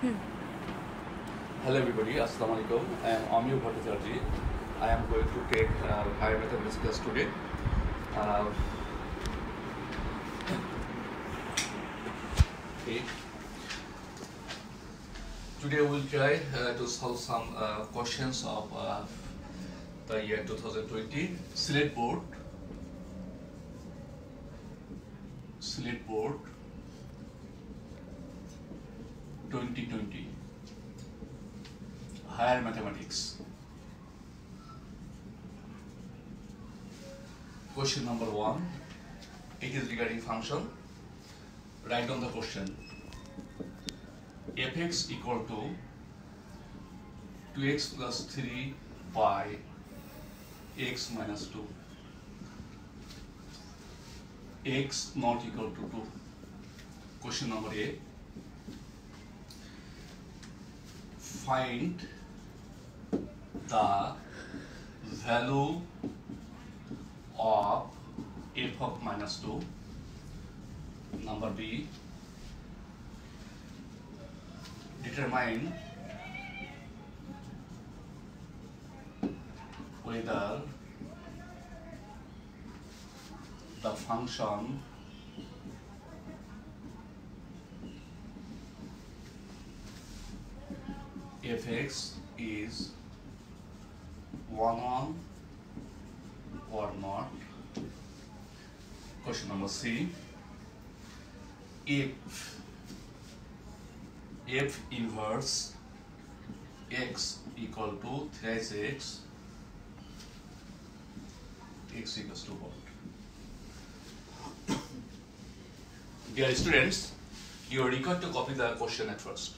Hello everybody, Assalamu alaikum. I am Amir Bhattacharjee. I am going to take higher mathematics class today. Okay. Today we will try to solve some questions of the year 2020 Slate Board 2020 higher mathematics. Question number 1. It is regarding function. Write down the question. Fx equal to 2x plus 3 by x minus 2. X not equal to 2. Question number A. Find the value of f of minus 2. Number B. Determine whether the function fx is 1 or not. Question number C. If f inverse x equal to thrice x equals to what? Dear students, you are required to copy the question at first.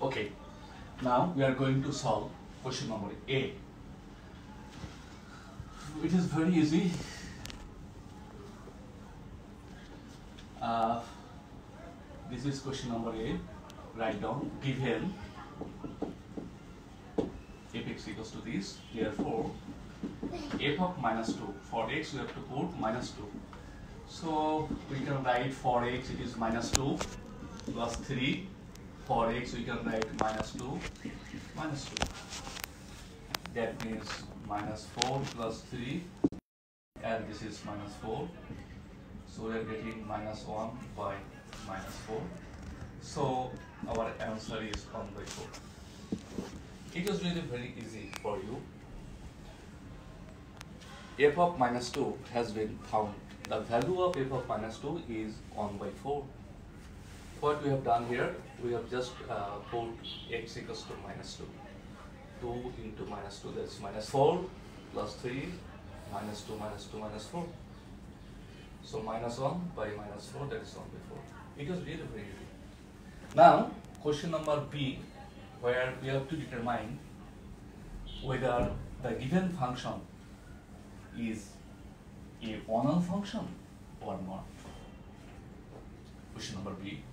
Okay, now we are going to solve question number A. It is very easy. This is question number A. Write down given fx equals to this. Therefore, f of minus 2. For x we have to put minus 2. So we can write for x it is minus 2 plus 3. For x we can write minus 2 minus 2. That means minus 4 plus 3 and this is minus 4. So we are getting minus 1 by minus 4. So our answer is 1 by 4. It was really very easy for you. F of minus 2 has been found. The value of f of minus 2 is 1 by 4. What we have done here, we have just put x equals to minus 2. 2 into minus 2, that's minus 4 plus 3 minus 2 minus 2 minus 4. So minus 1 by minus 4, that is 1 by 4. It was really very easy. Now, question number B, where we have to determine whether the given function is a one-on function or not. Question number B.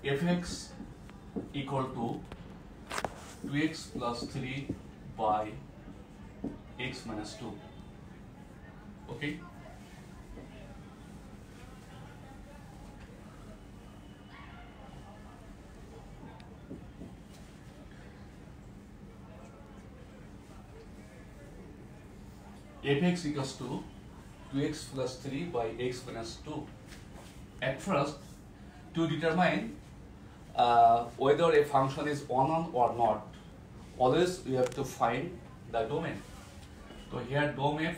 Fx equal to 2x plus 3 by x minus 2. Okay. Fx equals to 2x plus 3 by x minus 2. At first, to determine whether a function is unknown or not, always we have to find the domain. So here dom_f,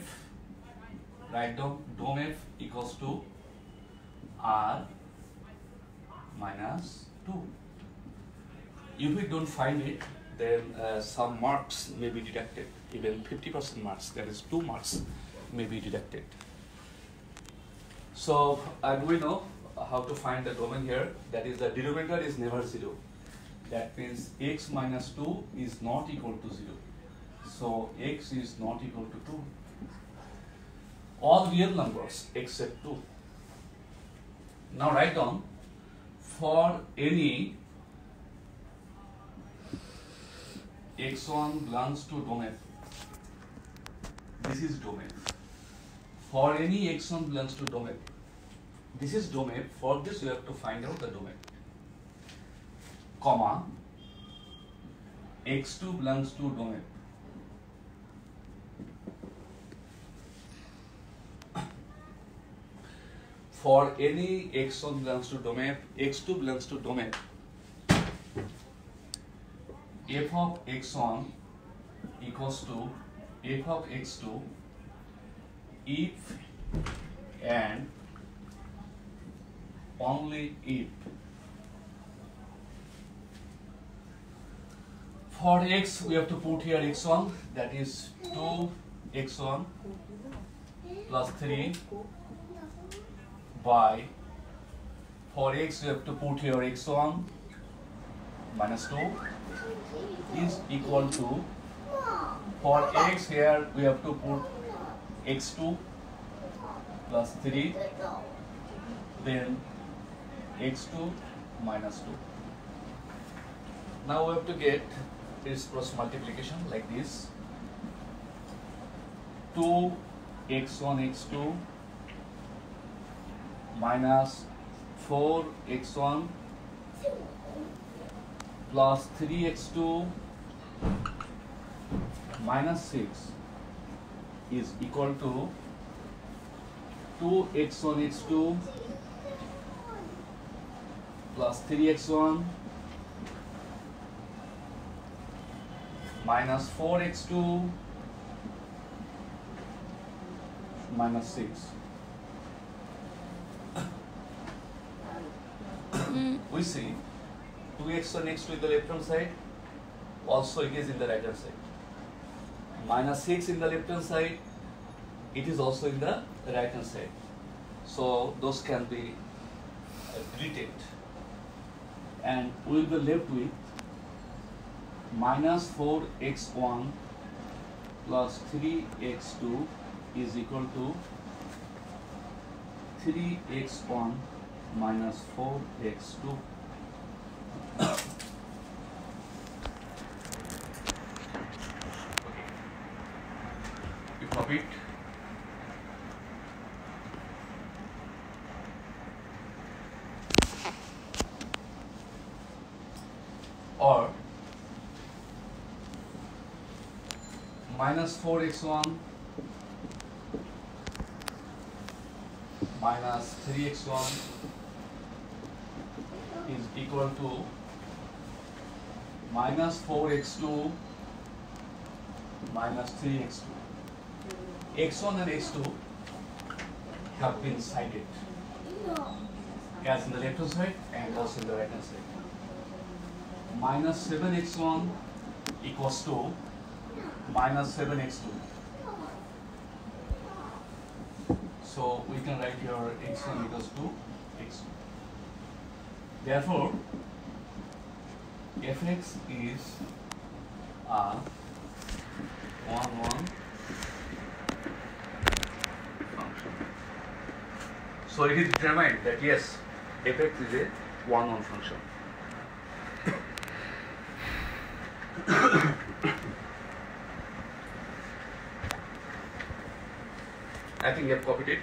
write down dom_f equals to r minus 2. If we don't find it, then some marks may be deducted, even 50% marks, that is 2 marks may be deducted. So, and we know how to find the domain here, that is the denominator is never 0. That means x minus 2 is not equal to 0. So, x is not equal to 2. All real numbers except 2. Now write down, for any x1 belongs to domain. This is domain. For any x1 belongs to domain. This is domain. For this, you have to find out the domain. Comma, x2 belongs to domain. For any x1 belongs to domain, x2 belongs to domain. F of x1 equals to f of x2 if and only if. For x, we have to put here x1, that is 2x1 plus 3 by, for x, we have to put here x1 minus 2 is equal to, for x here, we have to put x2 plus 3, then x2 minus 2. Now we have to get its cross multiplication like this. 2x1 x2 minus 4x1 plus 3x2 minus 6 is equal to 2x1 x2 plus 3x1 minus 4x2 minus 6. We see 2x1 x2 in the left hand side, also it is in the right hand side. Minus 6 in the left hand side, it is also in the right hand side. So those can be deleted, and we will be left with minus 4x1 plus 3x2 is equal to 3x1 minus 4x2. We copy it. Or minus 4x1 minus 3x1 is equal to minus 4x2 minus 3x2. x1 and x2 have been sided, as in the left hand side and also in the right hand side. Minus 7x1 equals to minus 7x2. So we can write here x1 equals to x2. Therefore, fx is a 1-1 function. So it is determined that yes, fx is a 1-1 function. I think you have copied it.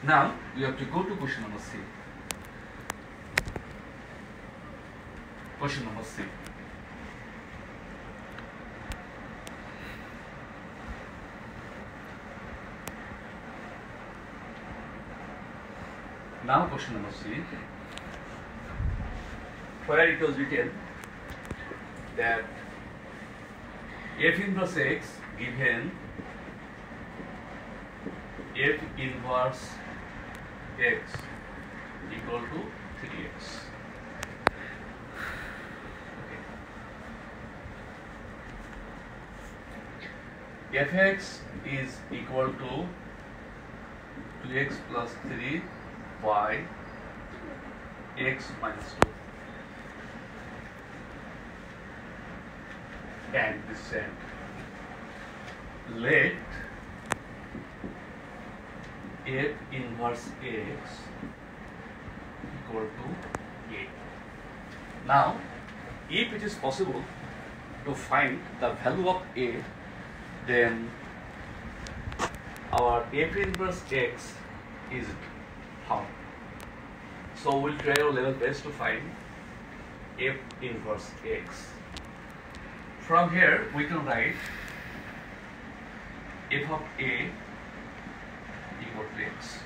Now we have to go to question number C. Question number C. Now question number 3, where it was written that f inverse x given f inverse x equal to 3x. Okay. fx is equal to 2x plus 3 by x minus 2. And this said, let f inverse x equal to a. Now, if it is possible to find the value of a, then our f inverse x is found. So we'll try our level best to find f inverse x. From here we can write f of a equal to x.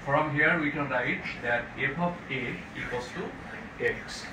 From here we can write that f of a equals to x.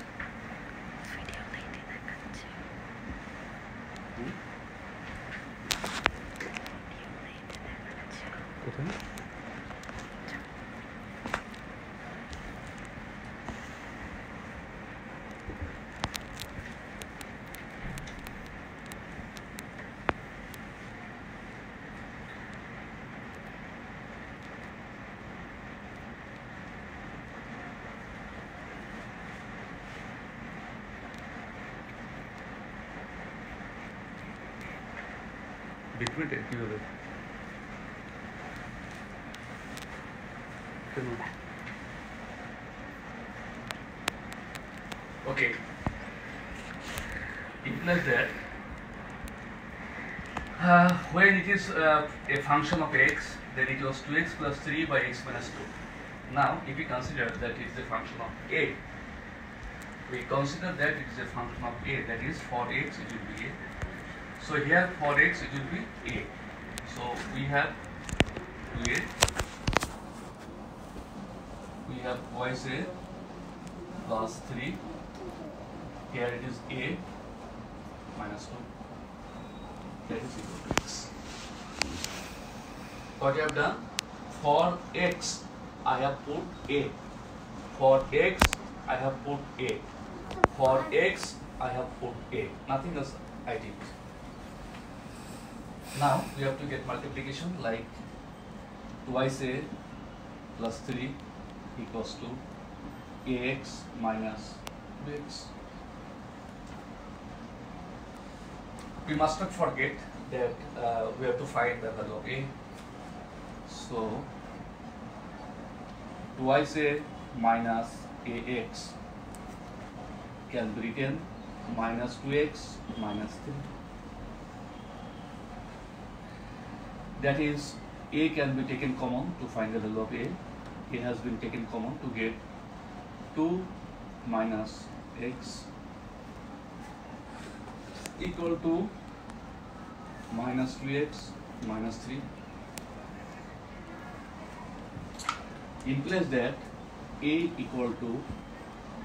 Okay, implies that when it is a function of x, then it was 2x plus 3 by x minus 2. Now, if we consider that it is a function of a, we consider that it is a function of a, that is for x it will be a. So here for x it will be a. So we have 2a, we have twice a plus 3, here it is a minus 2, that is equal to x. What I have done, for x I have put a, for x I have put a, for x I have put a, nothing else I did. Now we have to get multiplication, like twice a plus 3 equals to ax minus bx. We must not forget that we have to find the value of a. So twice a minus ax can be written minus 2x minus 3. That is, a can be taken common to find the value of a. A has been taken common to get 2 minus x equal to minus 2x minus 3. Implies that a equal to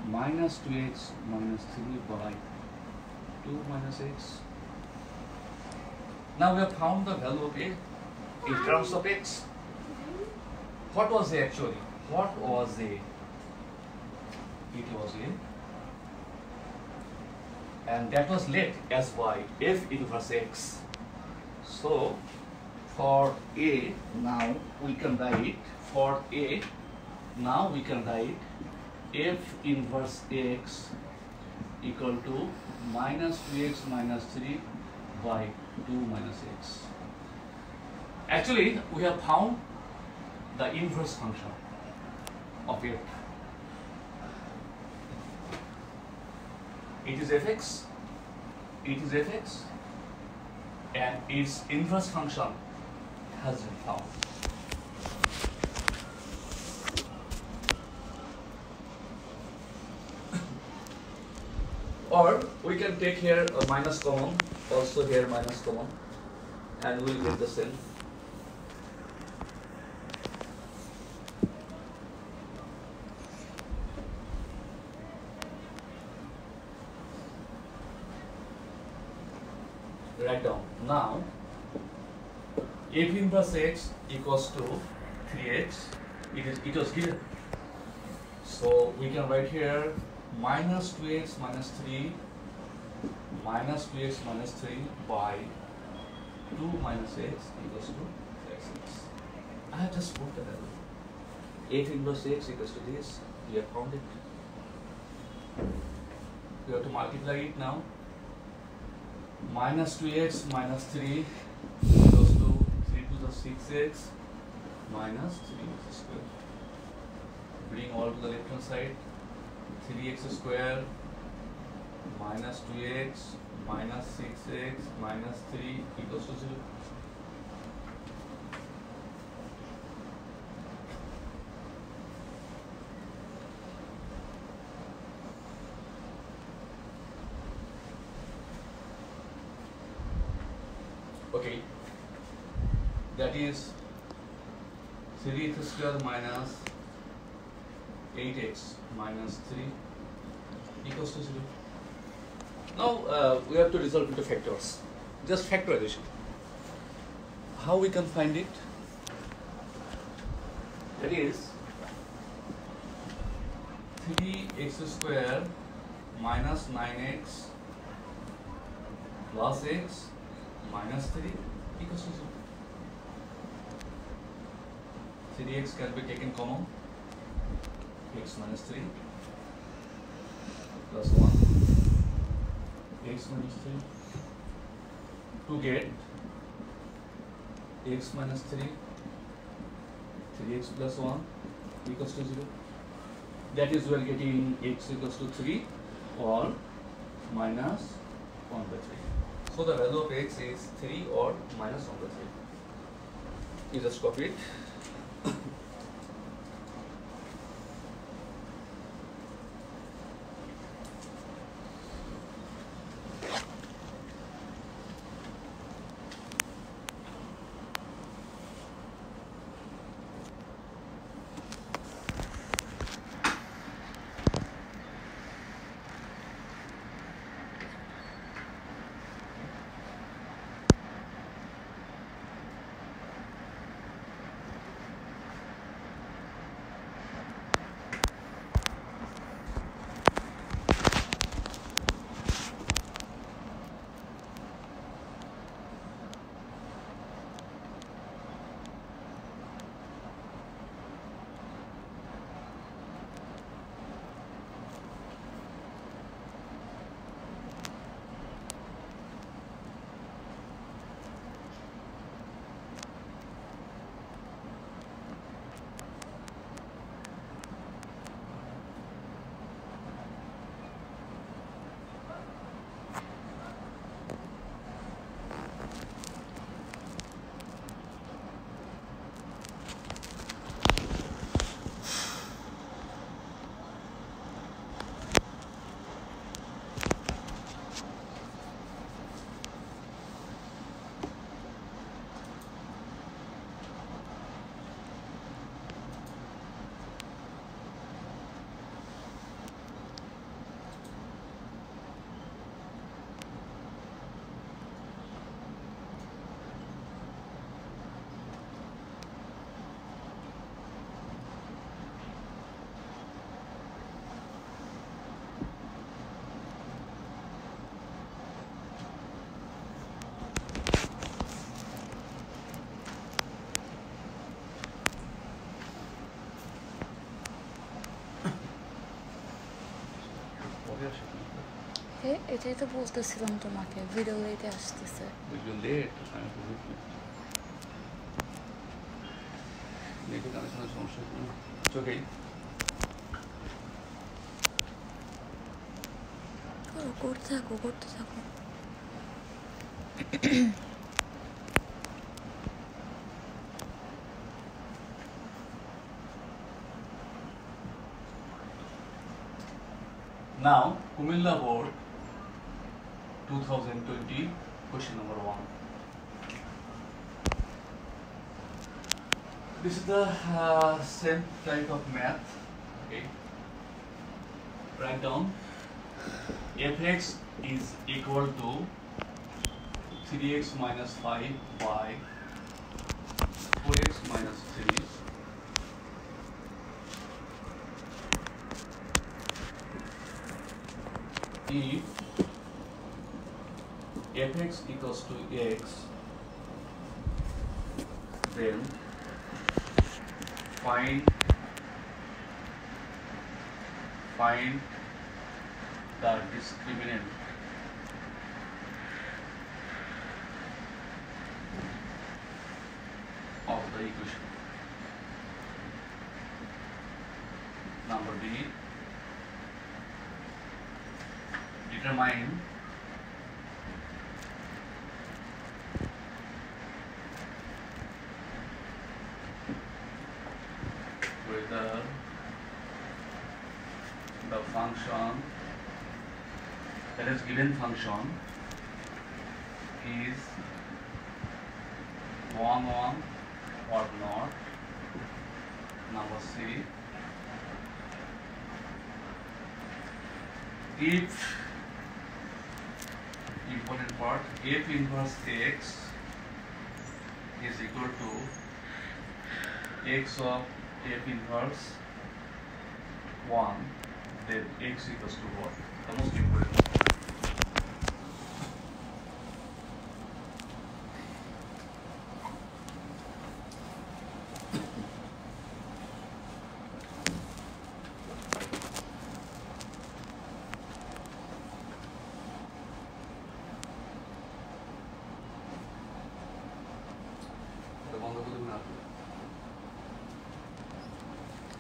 minus 2x minus 3 by 2 minus x. Now we have found the value of a in terms of x. What was a actually? What was a? It was a, and that was let as y, f inverse x. So for a, now we can write, for a, now we can write f inverse x equal to minus 2x minus 3 by 2 minus x. Actually, we have found the inverse function of f. It is fx, and its inverse function has been found. Or we can take here a minus common, also here minus common, and we will get the same. write down. Now f inverse x equals to 3x. It was given. So we can write here minus 2x minus 3 minus 2x minus 3 by 2 minus x equals to x. I have just put the value. F inverse x equals to this. We have found it. We have to multiply it now. Minus 2x minus 3 equals to 3 to the 6x minus 3x square. Bring all to the left hand side. 3x square minus 2x minus 6x minus 3 equals to 0. Okay, that is 3x square minus 8x minus 3 equals to 0. Now we have to resolve into factors. Just factorization. How we can find it? That is 3x square minus 9x plus x minus 3 equals to 0. 3x can be taken common. X minus 3 plus 1 x minus 3 to get x minus 3 3x plus 1 equals to 0. That is we are getting x equals to 3 or minus 1 by 3. So the value of x is 3 or minus 1 by 3. You just copy it. এটাই তো বলতেছিলাম তোমাকে, video লেটে আসতেছে। Video late, আমি তো বুঝি। নেটে কানেকশনের সমস্যা কি? ওকে। করতে থাকো, করতে থাকো। Now, Kumilla Board 2020, question number 1. This is the same type of math. Okay. Write down fx is equal to 3x minus 5 by 4x minus 3 if fx equals to x, then find the discriminant of the equation. Number B, determine whether the function, that is given function, is 1 1 or not. Number C, if, important part, f inverse x is equal to x of f inverse 1, then x equals to what? The most important.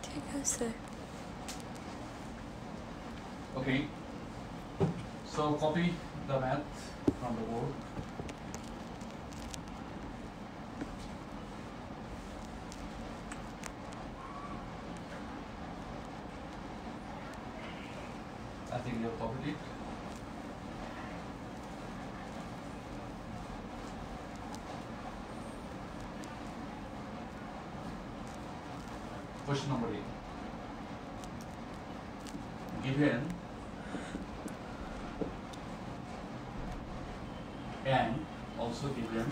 ঠিক আছে। Okay, so copy the math from the board. I think you have copied it. Question number 8. Given and also given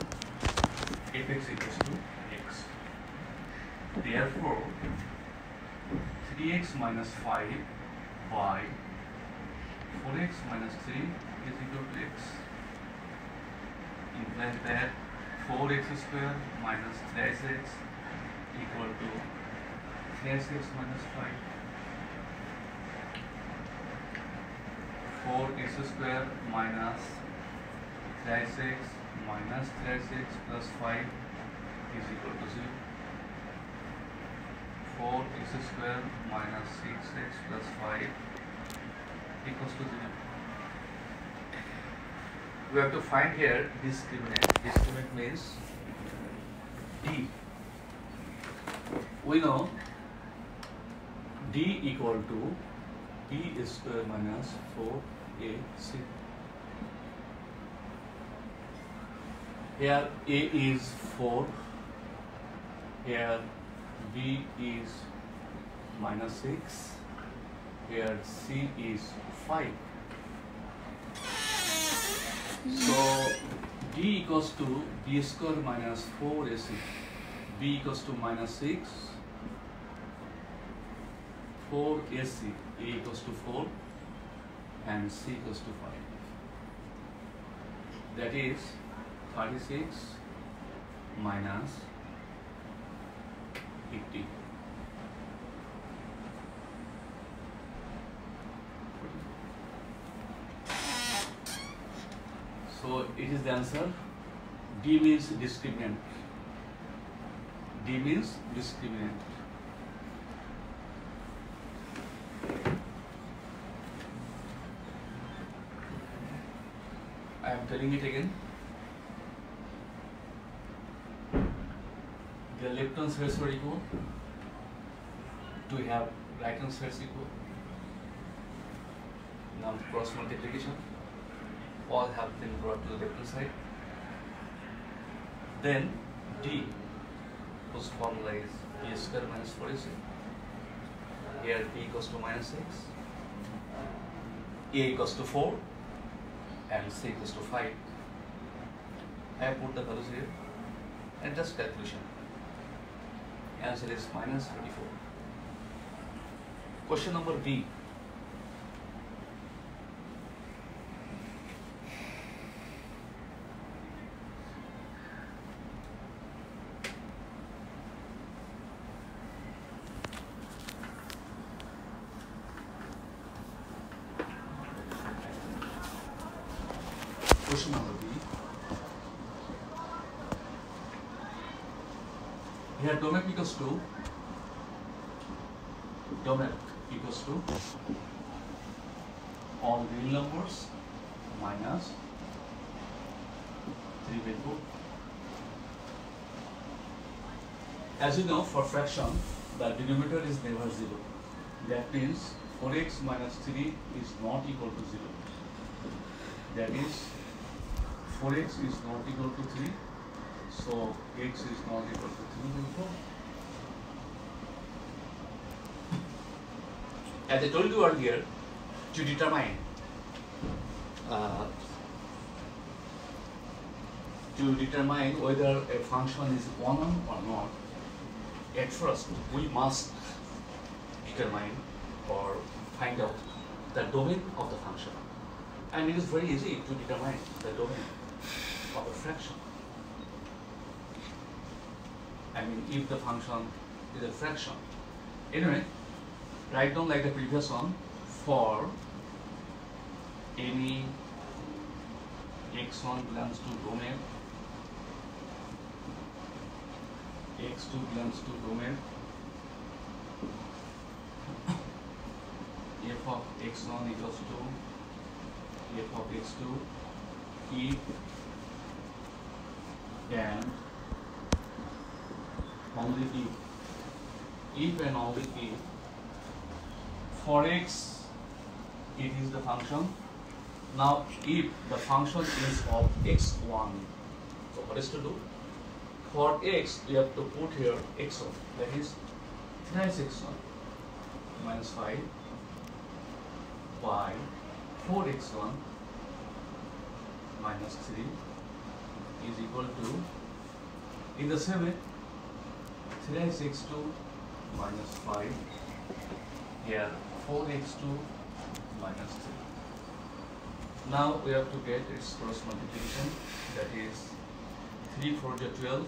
fx equals to x. Therefore, 3x minus 5 by 4x minus 3 is equal to x. In fact, that 4x square minus 3x equal to 3x minus 5. 4x square minus 3x minus 3x plus 5 is equal to 0. 4x square minus 6x plus 5 equals to 0. We have to find here discriminant. Discriminant means D. We know D equal to B square minus 4AC. Here A is 4, here B is minus 6, here C is 5. So D equals to B square minus 4AC. B equals to minus 6, 4AC, A equals to 4, and C equals to 5. That is 36 minus 50. So it is the answer. D means discriminant. D means discriminant. I am telling it again. The left hand sides are equal. Do we have right hand sides equal? Now cross multiplication. All have been brought to the left hand side. Then D, whose formula is B square minus 4AC. Here B equals to minus 6, A equals to 4, and C equals to 5. I have put the values here and just calculation. Answer is minus 24. Question number B. Question number B. Here domain equals to all real numbers minus 3/4. As you know, for fraction, the denominator is never 0. That means 4x minus 3 is not equal to 0. That is 4x is not equal to 3, so x is not equal to 3/4. As I told you earlier, to determine whether a function is 1 or not, at first we must determine or find out the domain of the function. And it is very easy to determine the domain of a fraction. I mean, if the function is a fraction. Anyway, write down like the previous one. For any x1 belongs to domain, x2 belongs to domain, f of x1 equals to f of x2 if and only if and only if for x it is the function. Now if the function is of x1, so what is to do? For x we have to put here x1, that is 3x1 minus 5 by 4x1 minus 3 is equal to, in the same way, 3x2 minus 5, here 4x2 minus 3. Now we have to get its cross multiplication, that is 3 4 12,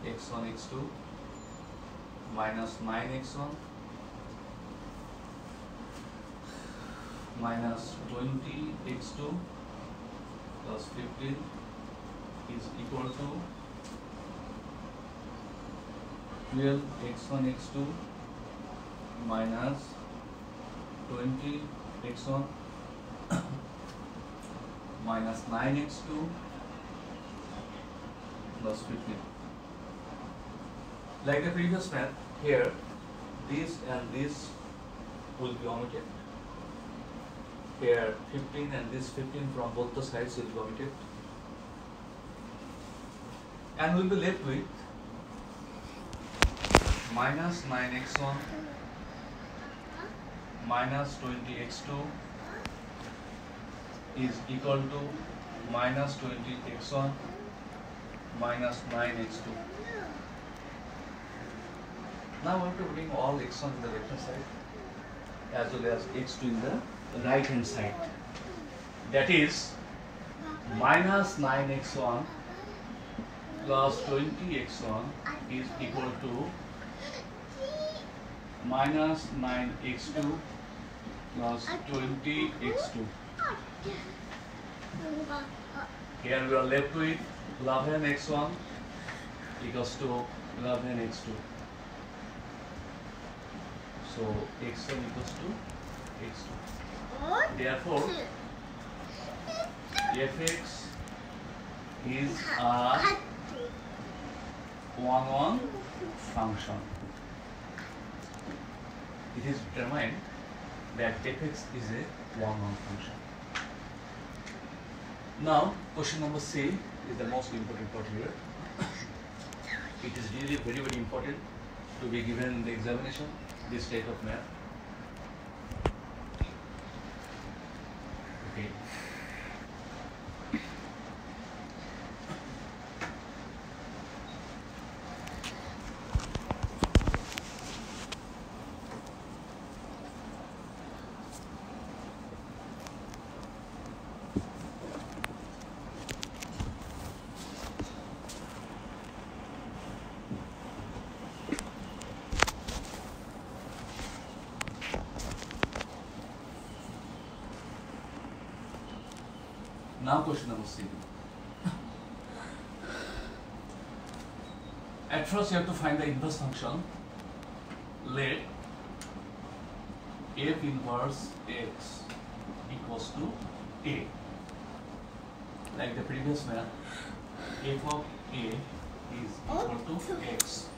x1 x2 minus 9x1 minus 20x2 plus 15 is equal to 12x1 x2 minus 20x1 minus 9x2 plus 15. Like the previous math, here this and this will be omitted. Here 15 and this 15 from both the sides will be omitted. And we will be left with minus 9x1 minus 20x2 is equal to minus 20x1 minus 9x2. Now we have to bring all x1 to the left hand side as well as x2 in the right hand side. That is minus 9x1 plus 20x1 is equal to minus 9x2 plus 20x2. Here we are left with 11x1 equals to 11x2. So x1 equals to x2. Therefore, fx is a 1-1 function. It is determined that fx is a 1-1 function. Now, question number C is the most important part here. It is really very, very important to be given in the examination, this type of math. Okay. Now question number C. At first you have to find the inverse function. Let f inverse x equals to a. Like the previous one, f of a is equal to x.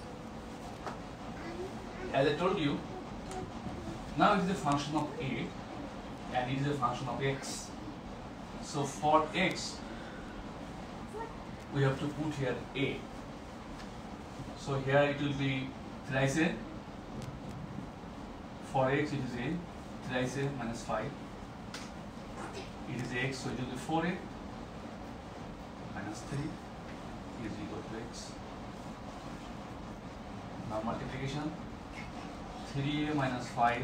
As I told you, now it is a function of a and it is a function of x. So for x, we have to put here a. So here it will be thrice a. For x it is a thrice a minus 5. It is x, so it will be 4a minus 3 is equal to x. Now multiplication, 3a minus 5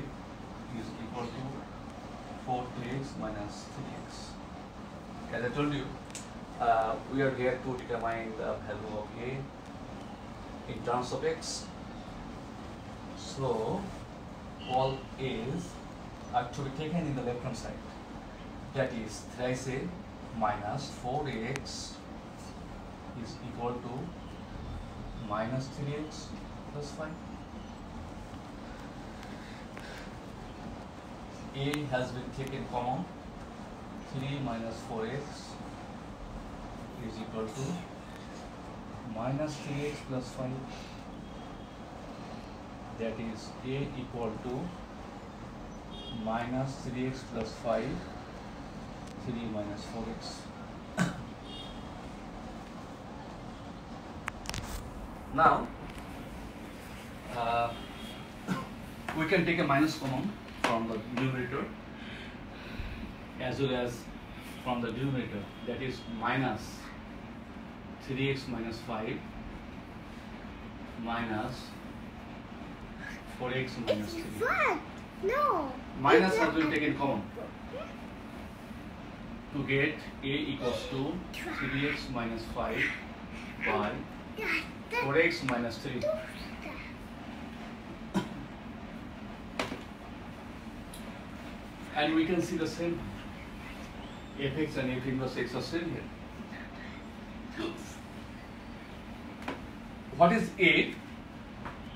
is equal to 4x minus 3x. As I told you, we are here to determine the value of a in terms of x. So all a's are to be taken in the left hand side. That is thrice a minus 4ax is equal to minus 3x plus 5. A has been taken common. 3 minus 4x is equal to minus 3x plus 5. That is a equal to minus 3x plus 5, 3 minus 4x. Now, we can take a minus common from the numerator as well as from the denominator, that is minus 3x minus 5 minus 4x minus 3. No. Minus has been taken common to get a equals to 3x minus 5 by 4x minus 3. And we can see the same fx and f inverse x are same here. What is a?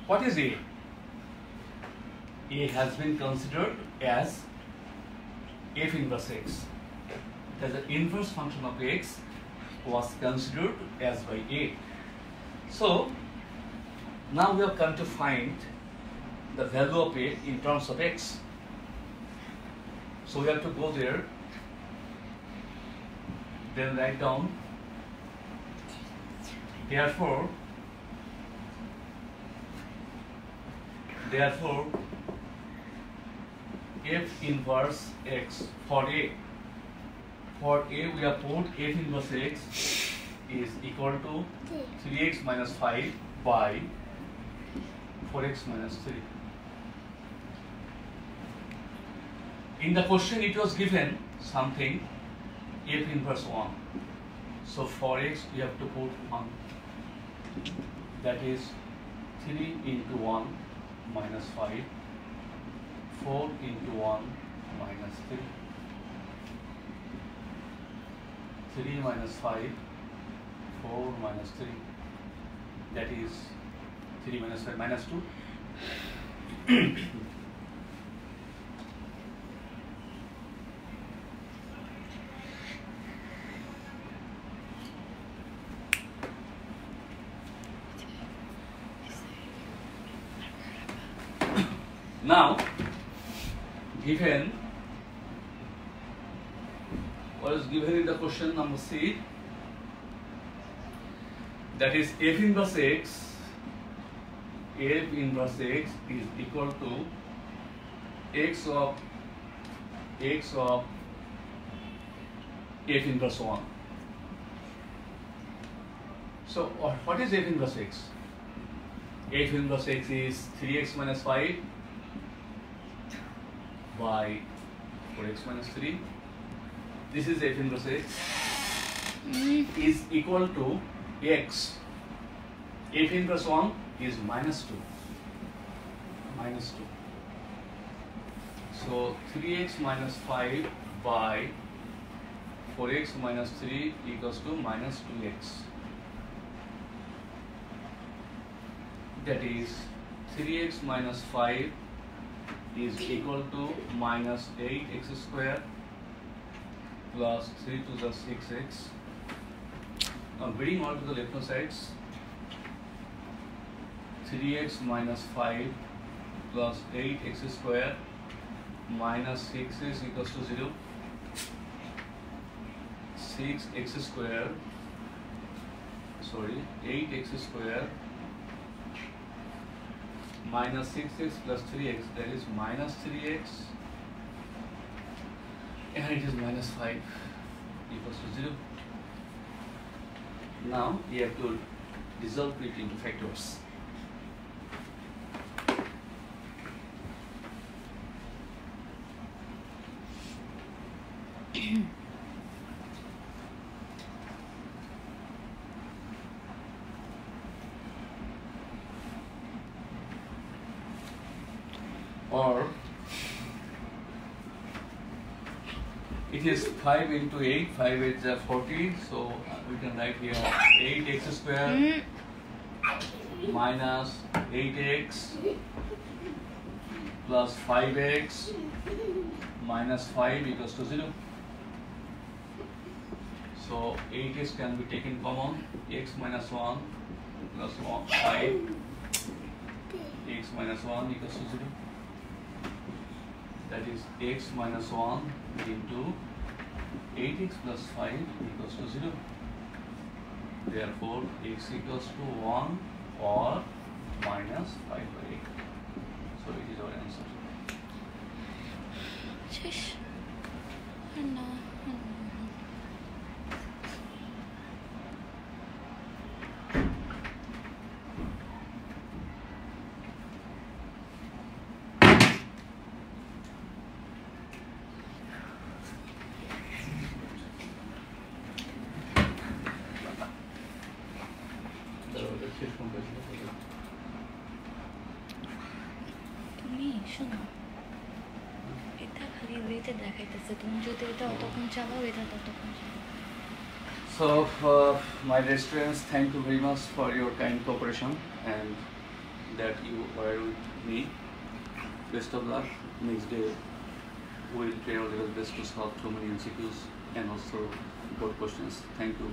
What is a? A has been considered as f inverse x. As the inverse function of x was considered as by a. So now we have come to find the value of a in terms of x. So we have to go there, then write down. Therefore, f inverse x for a. For a, we have put f inverse x is equal to 3x minus 5 by 4x minus 3. In the question, it was given something f inverse 1. So for x, we have to put 1. That is 3 into 1 minus 5, 4 into 1 minus 3. 3 minus 5, 4 minus 3. That is 3 minus 5 minus 2. Now, given what is given in the question number C, that is f inverse x is equal to x of f inverse 1. So what is f inverse x? F inverse x is 3x minus 5 by 4x minus 3. This is f inverse x is equal to x. F inverse 1 is minus 2. Minus 2. So 3x minus 5 by 4x minus 3 equals to minus 2x. That is 3x minus 5 is equal to minus 8x square plus 3 to the 6x. Now bring all to the left hand sides. 3x minus 5 plus 8x square minus 6x equals to 0. 6x square, sorry, 8x square minus 6x plus 3x, that is minus 3x, and it is minus 5 equals to 0. Now you have to resolve it into factors. Or it is 5 into 8, 5 8 is 40, so we can write here 8x square minus 8x plus 5x minus 5 equals to 0. So 8x can be taken common, x minus 1 plus 1, 5, x minus 1 equals to 0. That is x minus 1 into 8x plus 5 equals to 0. Therefore, x equals to 1 or minus 5 by 8. So it is our answer. Shush. তুমি শোনো, এটা খালি ওইটা দেখাইতেছে, তুমি যদি এটা অতক্ষণ চালাও এটা ততক্ষণ চালাও। So, my dear students, thank you very much for your kind cooperation and that you were with me. Best of luck. Next day, we will try our level best to solve too many MCQs and also board questions. Thank you.